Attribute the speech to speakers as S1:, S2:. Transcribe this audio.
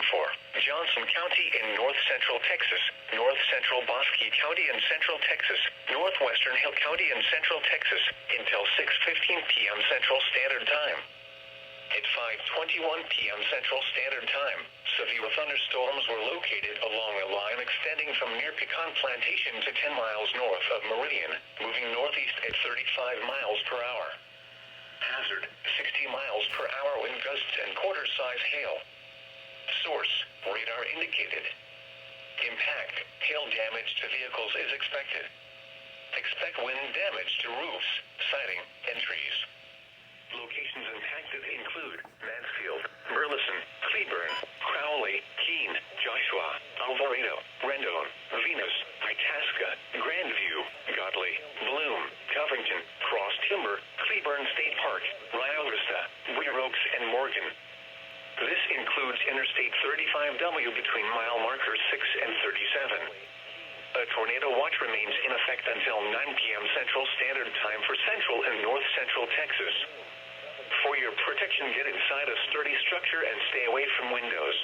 S1: for Johnson County in north central Texas, north central Bosque County in central Texas, northwestern Hill County in central Texas, until 6:15 p.m. Central Standard Time. At 5:21 p.m. Central Standard Time, severe thunderstorms were located along a line extending from near Pecan Plantation to 10 miles north of Meridian, moving northeast at 35 miles per hour. Hazard, 60 miles per hour wind gusts and quarter-size hail. Source, radar indicated. Impact, hail damage to vehicles is expected. Expect wind damage to roofs, siding, and trees. Locations impacted include Mansfield, Burleson, Cleburne, Crowley, Keene, Joshua, Alvarado, Rendon, Venus, Itasca, Grandview, Godley, Bloom, Covington, Cross Timber, Cleburne State Park, Rio Vista, Weir Oaks, and Morgan. This includes Interstate 35W between mile markers 6 and 37. A tornado watch remains in effect until 9 p.m. Central Standard Time for central and north central Texas. For your protection, get inside a sturdy structure and stay away from windows.